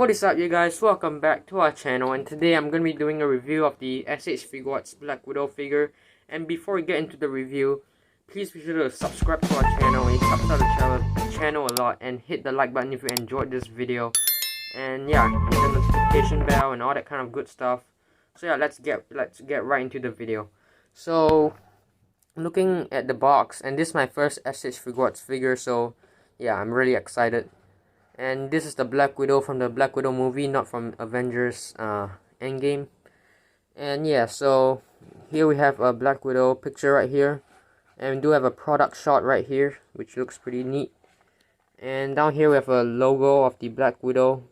What is up, you guys? Welcome back to our channel, and today I'm going to be doing a review of the SH Figuarts Black Widow figure. And before we get into the review, please be sure to subscribe to our channel. It helps out the channel a lot, and hit the like button if you enjoyed this video. And yeah, hit the notification bell and all that kind of good stuff. So yeah, let's get right into the video. So looking at the box, and this is my first SH Figuarts figure, so yeah, I'm really excited. And this is the Black Widow from the Black Widow movie, not from Avengers Endgame. And yeah, so here we have a Black Widow picture right here. And we do have a product shot right here, which looks pretty neat. And down here we have a logo of the Black Widow.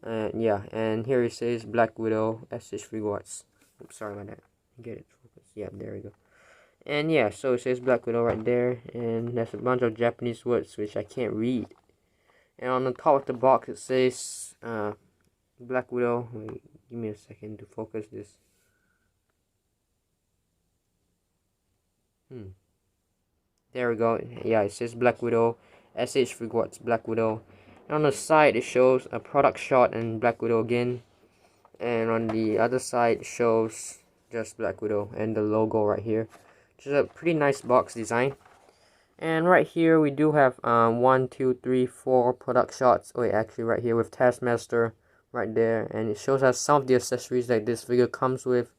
And yeah, and here it says Black Widow SH Figuarts. Oops, sorry about that. Get it focused. Yeah, there we go. And yeah, so it says Black Widow right there. And there's a bunch of Japanese words which I can't read. And on the top of the box it says Black Widow. Wait, give me a second to focus this. There we go. Yeah, it says Black Widow, SH Figuarts Black Widow. And on the side it shows a product shot and Black Widow again. And on the other side it shows just Black Widow and the logo right here. Which is a pretty nice box design. And right here we do have 1, 2, 3, 4 product shots. Wait, actually right here with Taskmaster right there, and it shows us some of the accessories that this figure comes with,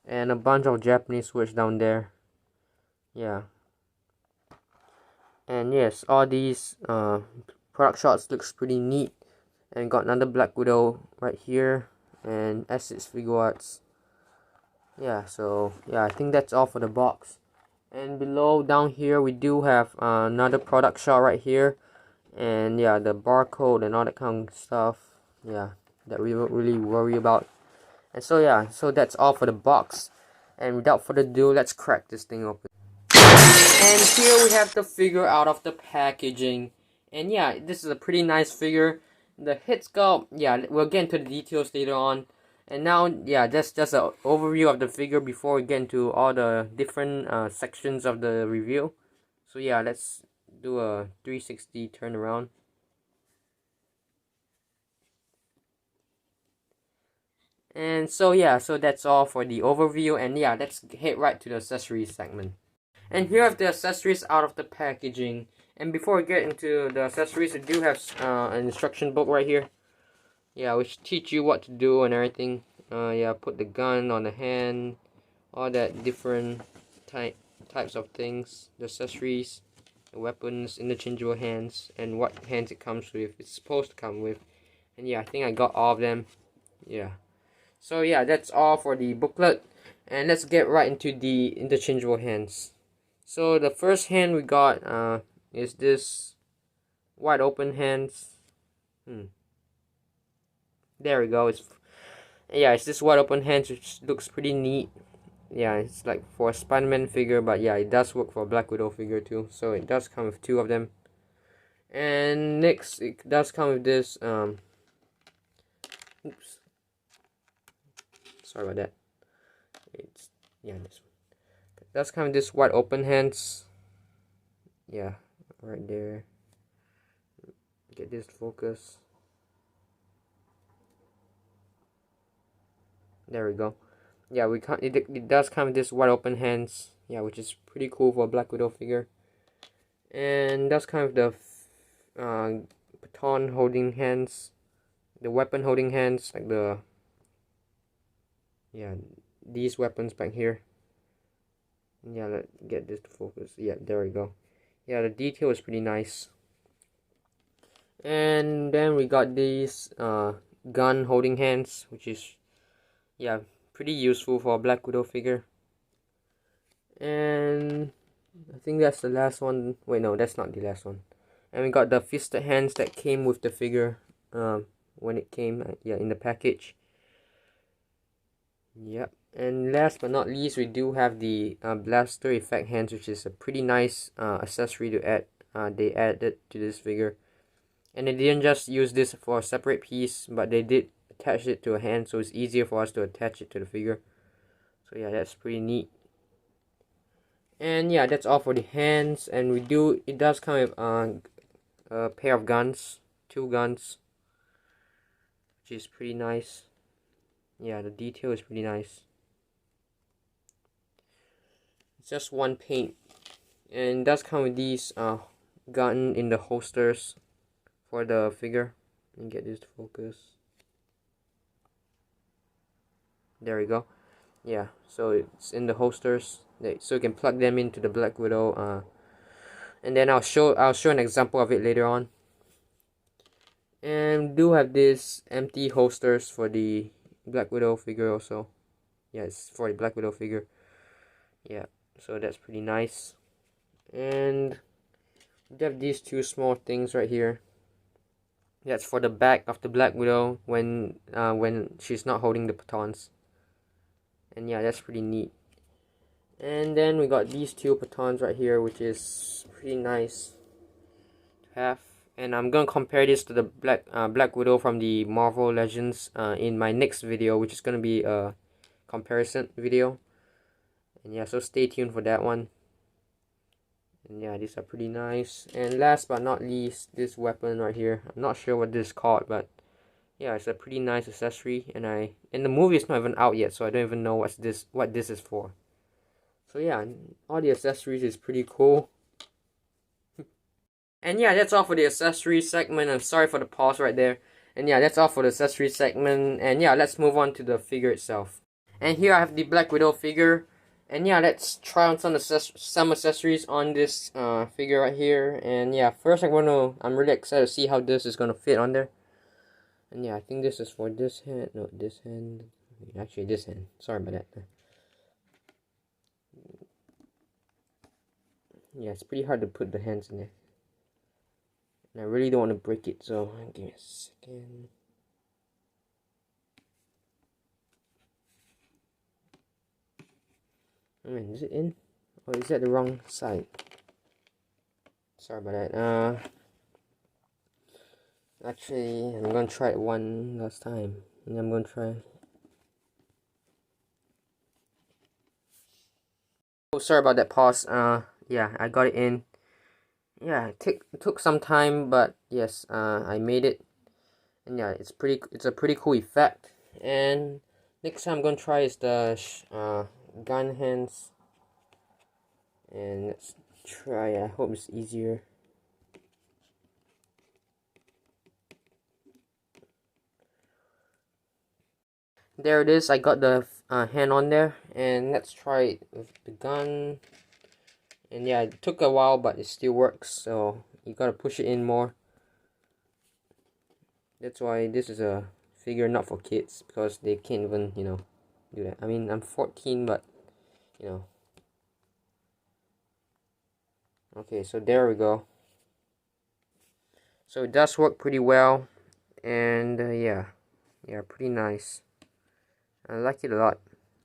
and a bunch of Japanese words down there. Yeah. And yes, all these product shots looks pretty neat. And got another Black Widow right here, and SH Figuarts. Yeah, so yeah, I think that's all for the box. And below down here we do have another product shot right here, and yeah, the barcode and all that kind of stuff, yeah, that we don't really worry about. And so yeah, so that's all for the box, and without further ado, let's crack this thing open. And here we have the figure out of the packaging, and yeah, this is a pretty nice figure. The head sculpt, yeah, we'll get into the details later on. And now, yeah, that's just an overview of the figure before we get into all the different sections of the review. So yeah, let's do a 360 turn around. And so yeah, so that's all for the overview, and yeah, let's head right to the accessories segment. And here are the accessories out of the packaging. And before we get into the accessories, we do have an instruction book right here. Yeah, which teach you what to do and everything. Yeah, put the gun on the hand, all that different types of things, the accessories, the weapons, interchangeable hands, and what hands it comes with. It's supposed to come with. And yeah, I think I got all of them. Yeah. So yeah, that's all for the booklet. And let's get right into the interchangeable hands. So the first hand we got is this wide open hands. There we go. It's this wide open hands, which looks pretty neat. Yeah, it's like for a Spider-Man figure, but yeah, it does work for a Black Widow figure too. So it does come with 2 of them. And next, it does come with this. Oops. Sorry about that. This one. It does come with this wide open hands. Yeah, right there. Get this focus. There we go. Yeah, it does come with this wide open hands. Yeah, which is pretty cool for a Black Widow figure. And that's kind of the baton holding hands, the weapon holding hands, like these weapons back here. Yeah, let's get this to focus. Yeah, there we go. Yeah, the detail is pretty nice. And then we got these gun holding hands, which is, yeah, pretty useful for a Black Widow figure. And I think that's the last one. Wait, no, that's not the last one. And we got the fisted hands that came with the figure when it came, in the package. Yep. And last but not least, we do have the blaster effect hands, which is a pretty nice accessory to add. They added to this figure. And they didn't just use this for a separate piece, but they did attach it to a hand, so it's easier for us to attach it to the figure. So yeah, that's pretty neat. And yeah, that's all for the hands. And it does come with a pair of guns, 2 guns. which is pretty nice. Yeah, the detail is pretty nice. It's just one paint, and it does come with these gun in the holsters for the figure. Let me get this to focus. There we go. Yeah, so it's in the holsters, so you can plug them into the Black Widow. And then I'll show an example of it later on. And we do have this empty holsters for the Black Widow figure also. Yeah, it's for the Black Widow figure. Yeah, so that's pretty nice. And we have these two small things right here. That's for the back of the Black Widow when she's not holding the batons. And yeah, that's pretty neat. And then we got these two batons right here, which is pretty nice to have. And I'm gonna compare this to the Black Widow from the Marvel Legends in my next video, which is gonna be a comparison video. And yeah, so stay tuned for that one. And yeah, these are pretty nice. And last but not least, this weapon right here. I'm not sure what this is called, but yeah, it's a pretty nice accessory. And the movie is not even out yet, so I don't even know what this is for. So yeah, all the accessories is pretty cool. And yeah, that's all for the accessories segment. I'm sorry for the pause right there. And yeah, that's all for the accessories segment. And yeah, let's move on to the figure itself. And here I have the Black Widow figure. And yeah, let's try on some accessories on this figure right here. And yeah, first I'm really excited to see how this is gonna fit on there. And yeah, I think this is for this hand. No, this hand. Actually, this hand. Sorry about that. Yeah, it's pretty hard to put the hands in there. And I really don't want to break it, so give me a second. I mean, is it in? Or is that the wrong side? Sorry about that. Actually, I'm gonna try it one last time. And I'm gonna try. Oh, sorry about that pause. Yeah, I got it in. Yeah, it took some time, but yes, I made it. And yeah, it's a pretty cool effect. And next time I'm gonna try is the gun hands. And let's try. I hope it's easier. There it is. I got the hand on there, and let's try it with the gun. And yeah, it took a while, but it still works. So you gotta push it in more. That's why this is a figure not for kids, because they can't even, do that. I mean, I'm 14, but Okay, so there we go. So it does work pretty well, and yeah, pretty nice. I like it a lot.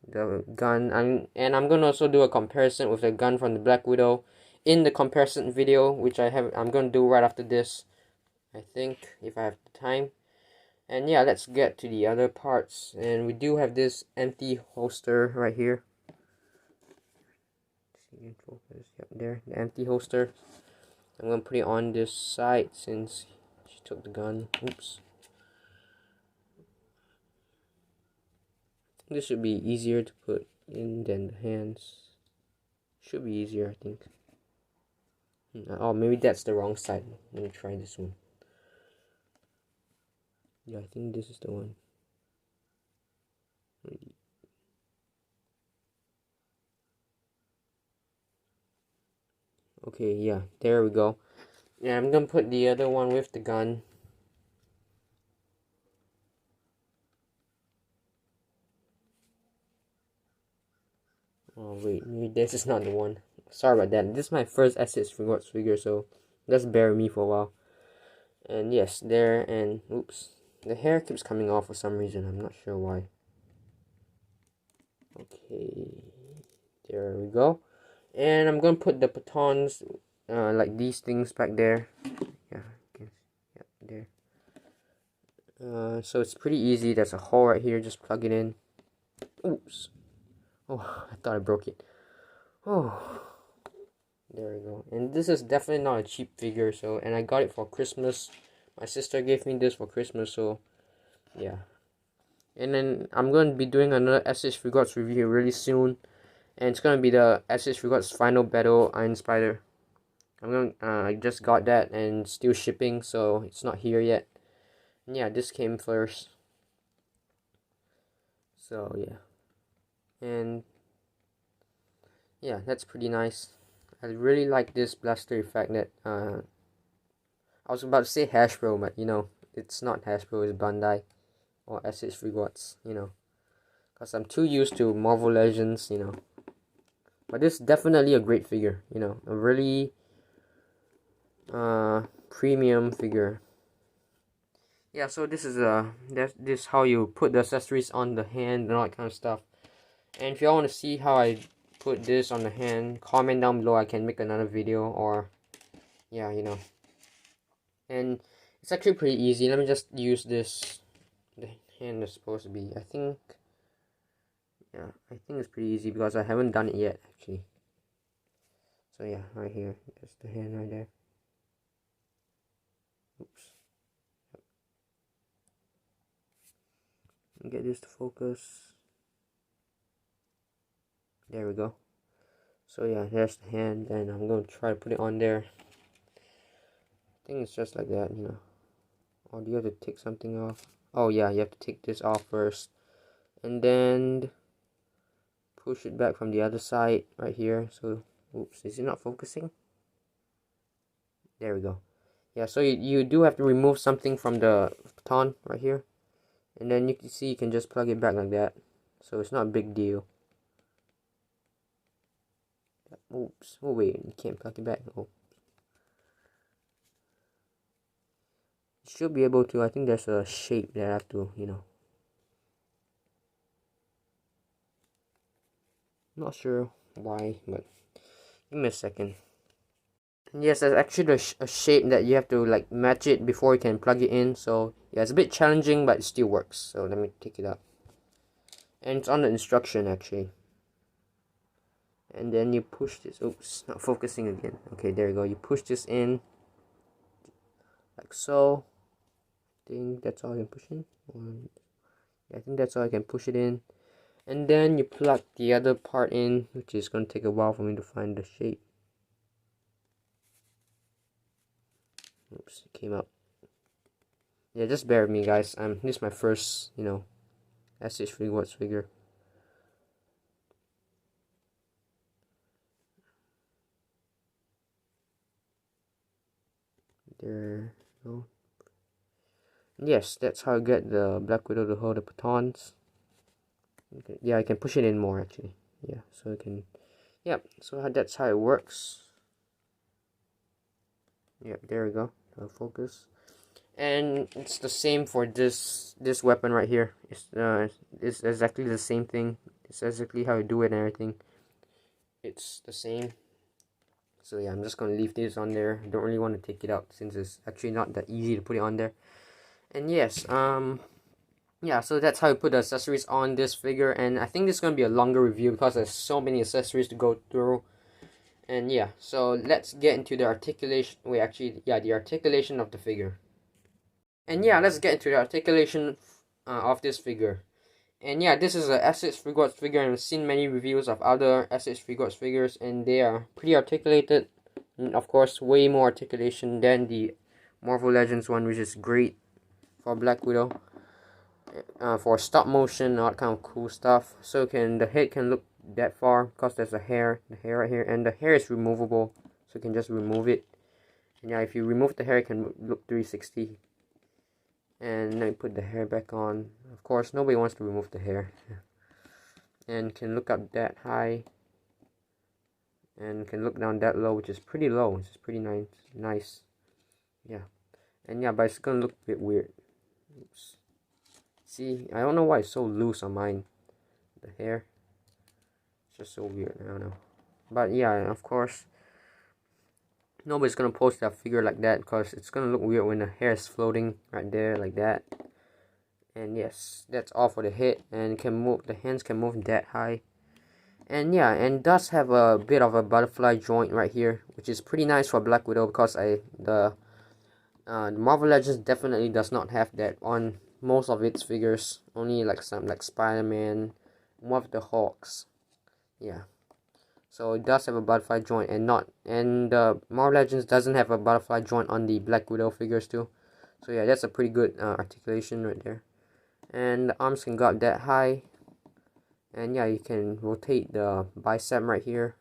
The gun, and I'm gonna also do a comparison with the gun from the Black Widow in the comparison video, which I'm gonna do right after this, I think, if I have the time. And yeah, let's get to the other parts. And we do have this empty holster right here. Yep, there, the empty holster. I'm gonna put it on this side since she took the gun. Oops. This should be easier to put in than the hands. Should be easier, I think. Oh, maybe that's the wrong side. Let me try this one. Yeah, I think this is the one. Okay, yeah, there we go. Yeah, I'm gonna put the other one with the gun. Oh wait, maybe this is not the one. Sorry about that. This is my first SS Figuarts figure, so just bear with me for a while. And yes, there, and oops. The hair keeps coming off for some reason. I'm not sure why. Okay, there we go. And I'm gonna put the batons, like these things back there. Yeah, there. So it's pretty easy. There's a hole right here. Just plug it in. Oops. Oh, I thought I broke it. Oh, there we go. And this is definitely not a cheap figure. And I got it for Christmas. My sister gave me this for Christmas, so Yeah. And then I'm going to be doing another SH Figuarts review really soon. And it's going to be the SH Figuarts Final Battle Iron Spider. I just got that and still shipping, so it's not here yet. And yeah, this came first. So yeah. And yeah, that's pretty nice. I really like this blaster effect that I was about to say Hasbro, but you know, it's not Hasbro, it's Bandai or SH Figuarts, you know. Because I'm too used to Marvel Legends, you know. But this is definitely a great figure, you know. A really premium figure. Yeah, so this is this how you put the accessories on the hand and all that kind of stuff. And if y'all want to see how I put this on the hand, comment down below. I can make another video, or yeah, you know. And it's actually pretty easy. Let me just use this. The hand is supposed to be, I think, yeah, I think it's pretty easy because I haven't done it yet actually. So yeah, right here, there's the hand right there. Oops. Get this to focus. There we go. So yeah, there's the hand, and I'm going to try to put it on there. I think it's just like that, you know. Or do you have to take something off? Oh yeah, you have to take this off first. And then push it back from the other side right here. So, oops, is it not focusing? There we go. Yeah, so you do have to remove something from the baton right here. And then you can see you can just plug it back like that. So it's not a big deal. Oops. Oh wait, you can't plug it back. Oh. You should be able to. I think there's a shape that I have to, you know. Not sure why, but give me a second. And yes, there's actually a shape that you have to like match it before you can plug it in. So yeah, it's a bit challenging, but it still works. So let me take it up. And it's on the instruction actually. And then you push this. Oops, not focusing again. Okay, there you go. You push this in like so. I think that's all I can push in. Yeah, I think that's all I can push it in. And then you plug the other part in, which is going to take a while for me to find the shape. Oops, it came up. Yeah, just bear with me, guys. This is my first, you know, SH Figuarts figure. There you go. Yes, that's how I get the Black Widow to hold the batons. Okay. Yeah, I can push it in more actually. Yeah, so I can. Yep. So that's how it works. Yep. There we go. I'll focus. And it's the same for this weapon right here. It's exactly the same thing. It's exactly how you do it and everything. It's the same. So yeah, I'm just gonna leave this on there. I don't really want to take it out since it's actually not that easy to put it on there. And yes, yeah, so that's how you put the accessories on this figure. And I think this is gonna be a longer review because there's so many accessories to go through. And yeah, so let's get into the articulation. Wait, actually, yeah, the articulation of the figure. And yeah, let's get into the articulation of this figure. And yeah, this is a SH Figuarts figure, and I've seen many reviews of other SH Figuarts figures, and they are pretty articulated. And of course, way more articulation than the Marvel Legends one, which is great for Black Widow. For stop motion, all that kind of cool stuff. So the head can look that far because there's the hair right here, and the hair is removable, so you can just remove it. And yeah, if you remove the hair, it can look 360. And then you put the hair back on. Of course, nobody wants to remove the hair. And can look up that high. And can look down that low, which is pretty low. Which is pretty nice. Yeah. And yeah, but it's gonna look a bit weird. Oops. See, I don't know why it's so loose on mine. The hair. It's just so weird. I don't know. But yeah, of course, nobody's gonna post that figure like that because it's gonna look weird when the hair is floating right there like that. And yes, that's all for the head, and can move, the hands can move that high. And yeah, and does have a bit of a butterfly joint right here, which is pretty nice for Black Widow because the Marvel Legends definitely does not have that on most of its figures. Only like some like Spider-Man, one of the Hulks. Yeah. So it does have a butterfly joint, and the Marvel Legends doesn't have a butterfly joint on the Black Widow figures too. So yeah, that's a pretty good articulation right there. And the arms can go up that high. And yeah, you can rotate the bicep right here.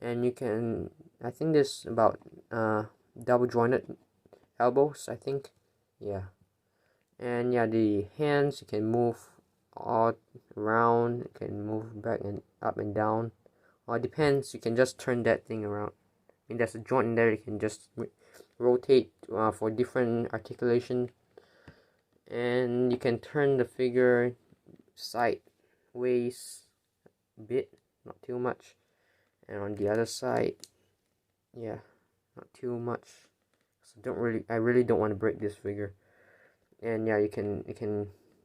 And you can, I think there's about double jointed elbows, I think. Yeah. And yeah, the hands, you can move all around. You can move back and up and down. Or it depends, you can just turn that thing around. I mean, there's a joint in there, you can just rotate for different articulation. And you can turn the figure sideways a bit, not too much. And on the other side, yeah, not too much. So I really don't want to break this figure. And yeah, you can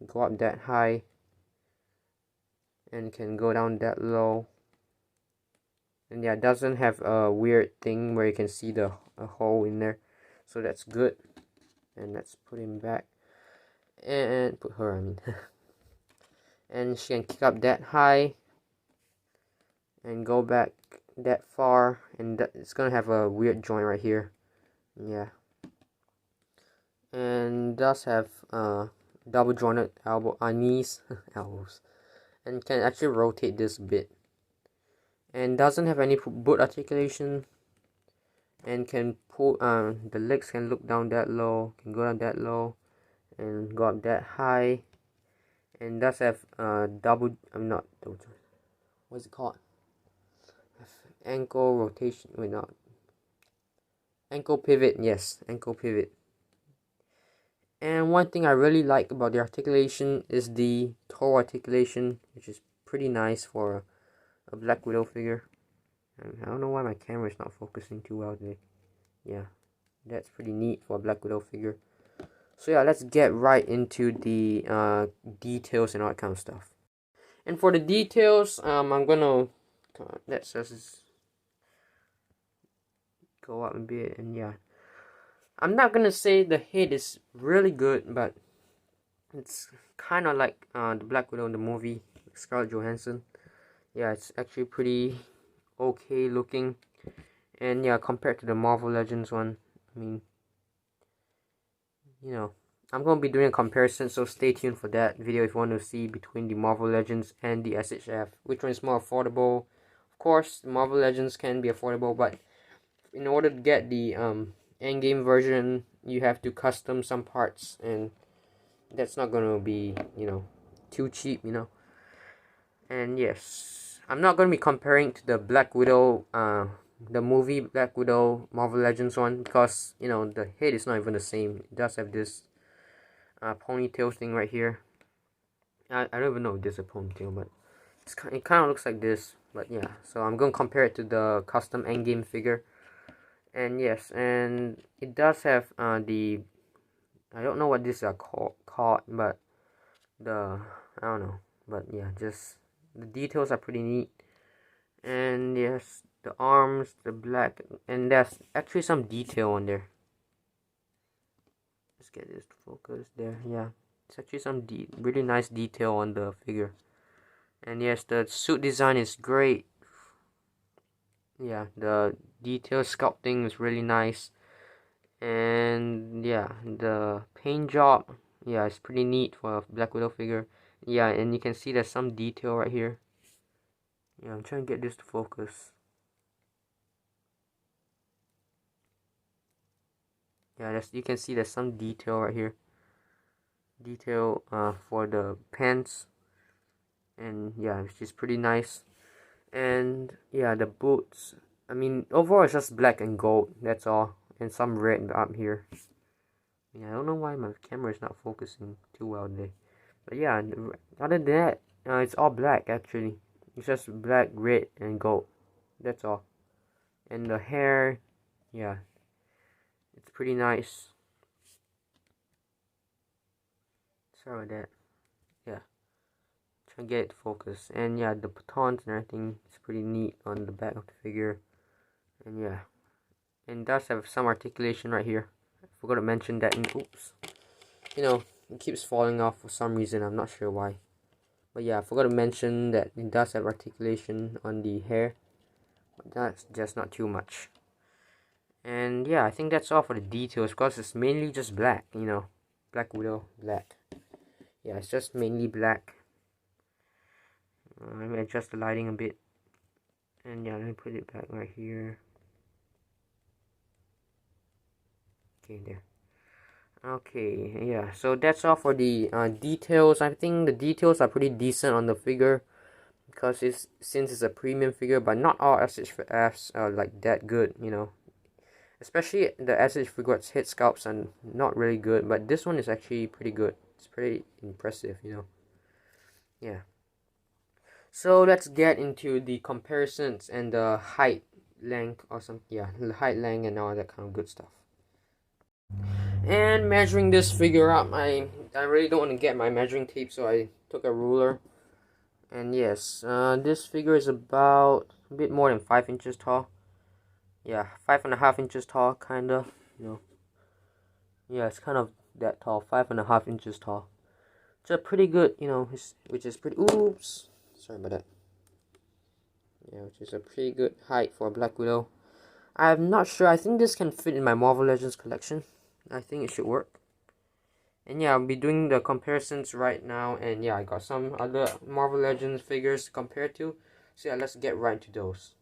go up that high and can go down that low. And yeah, it doesn't have a weird thing where you can see a hole in there, so that's good. And let's put him back and put her, I mean. And she can kick up that high and go back that far, and it's gonna have a weird joint right here. Yeah. And does have double jointed knees elbows, and can actually rotate this a bit, and doesn't have any boot articulation, and can pull the legs can look down that low, can go down that low and go up that high, and does have not double, what's it called, ankle rotation, wait, not ankle pivot, yes, ankle pivot. And one thing I really like about the articulation is the toe articulation, which is pretty nice for a Black Widow figure. And I don't know why my camera is not focusing too well today. Yeah, that's pretty neat for a Black Widow figure. So yeah, let's get right into the details and all that kind of stuff. And for the details, I'm gonna let's just go up a bit, and yeah, I'm not gonna say the head is really good, but it's kind of like the Black Widow in the movie, Scarlett Johansson. Yeah, it's actually pretty okay looking. And yeah, compared to the Marvel Legends one, I mean, you know, I'm going to be doing a comparison, so stay tuned for that video if you want to see between the Marvel Legends and the SHF. Which one is more affordable? Of course, the Marvel Legends can be affordable, but in order to get the endgame version, you have to custom some parts, and that's not going to be, too cheap, And yes, I'm not going to be comparing to the Black Widow, the movie Black Widow Marvel Legends one, because, the head is not even the same. It does have this ponytail thing right here. I don't even know if this is a ponytail, but it kind of looks like this. But yeah, so I'm going to compare it to the custom endgame figure. And yes, and it does have the, I don't know what this is called, but I don't know. But yeah, just the details are pretty neat. And yes, the arms, the black, and there's actually some detail on there. Let's get this to focus there. Yeah, it's actually some really nice detail on the figure. And yes, the suit design is great. Yeah, the detail sculpting is really nice. And yeah, the paint job, yeah, it's pretty neat for a Black Widow figure. Yeah, and you can see there's some detail right here. Yeah, I'm trying to get this to focus. Yeah, you can see there's some detail right here. Detail for the pants. And yeah, which is pretty nice. And yeah, the boots, I mean, overall it's just black and gold, that's all. And some red up here. Yeah, I don't know why my camera is not focusing too well today. But yeah, other than that, it's all black actually. It's just black, red, and gold. That's all. And the hair, yeah, it's pretty nice. Sorry about that. Yeah, try to get it to focus. And yeah, the batons and everything is pretty neat on the back of the figure. And yeah, and it does have some articulation right here. I forgot to mention that. Oops. it keeps falling off for some reason. I'm not sure why. But yeah, I forgot to mention that it does have articulation on the hair. But that's just not too much. And yeah, I think that's all for the details, because it's mainly just black, you know. Black Widow, black. Yeah, it's just mainly black. Let me adjust the lighting a bit. And yeah, let me put it back right here. Okay, there. Okay, yeah, so that's all for the details. I think the details are pretty decent on the figure, because since it's a premium figure, but not all SHFs are like that good, you know. Especially the SH Figuarts head sculpts are not really good, but this one is actually pretty good. It's pretty impressive, you know. Yeah. So let's get into the comparisons and the height, length, or some, yeah, the height, length, and all that kind of good stuff. And measuring this figure up, I really don't want to get my measuring tape, so I took a ruler. And yes, this figure is about a bit more than 5 inches tall. Yeah, 5.5 inches tall, kinda, you know. Yeah, it's kind of that tall, 5.5 inches tall. It's a pretty good, you know, which is pretty, oops, sorry about that. Yeah, which is a pretty good height for a Black Widow. I'm not sure, I think this can fit in my Marvel Legends collection. I think it should work. And yeah, I'll be doing the comparisons right now, and yeah, I got some other Marvel Legends figures to compare to. So yeah, let's get right into those.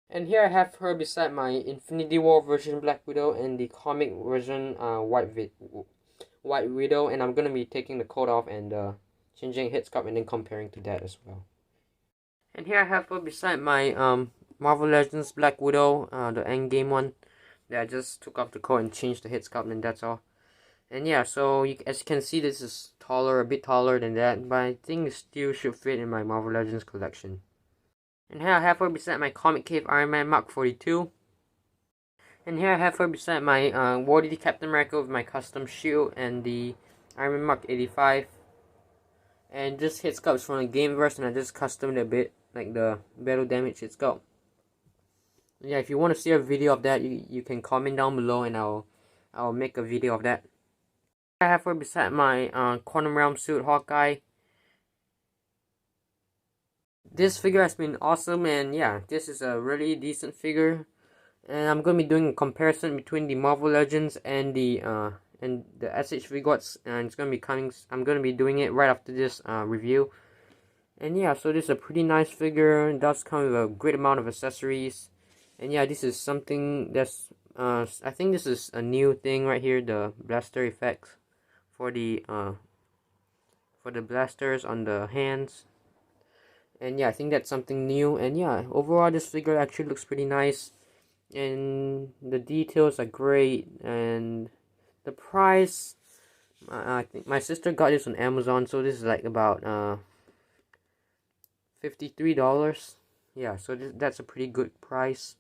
And here I have her beside my Infinity War version Black Widow and the comic version White Widow, and I'm gonna be taking the coat off and changing head sculpt and then comparing to that as well. And here I have her beside my Marvel Legends Black Widow, the Endgame one. That I just took off the coat and changed the head sculpt, and that's all. And yeah, so as you can see, this is taller, a bit taller than that, but I think it still should fit in my Marvel Legends collection. And here I have her beside my Comic Cave Iron Man Mark 42. And here I have her beside my Wardy Captain America with my custom shield and the Iron Man Mark 85. And this head sculpt is from the game version, I just customed it a bit, like the battle damage head sculpt. Yeah, if you want to see a video of that, you can comment down below and I'll make a video of that. I have her beside my Quantum Realm suit Hawkeye. This figure has been awesome, and yeah, this is a really decent figure. And I'm gonna be doing a comparison between the Marvel Legends and the SH Figuarts, and it's gonna be coming. I'm gonna be doing it right after this review. And yeah, so this is a pretty nice figure. It does come with a great amount of accessories. And yeah, this is something that's I think this is a new thing right here, the blaster effects for the blasters on the hands. And yeah, I think that's something new. And yeah, overall this figure actually looks pretty nice, and the details are great. And the price, I think my sister got this on Amazon, so this is like about $53. Yeah, so that's a pretty good price.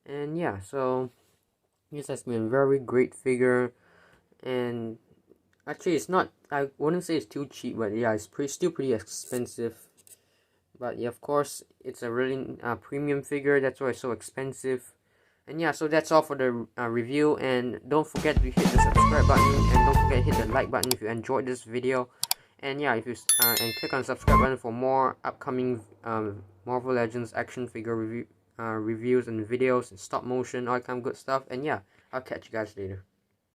And yeah, so this has been a very great figure. And actually, it's not, I wouldn't say it's too cheap, but yeah, it's still pretty expensive. But yeah, of course, it's a really premium figure, that's why it's so expensive. And yeah, so that's all for the review. And don't forget to hit the subscribe button, and don't forget to hit the like button if you enjoyed this video. And yeah, if you and click on the subscribe button for more upcoming Marvel Legends action figure reviews and videos and stop motion, all that kind of good stuff. And yeah, I'll catch you guys later.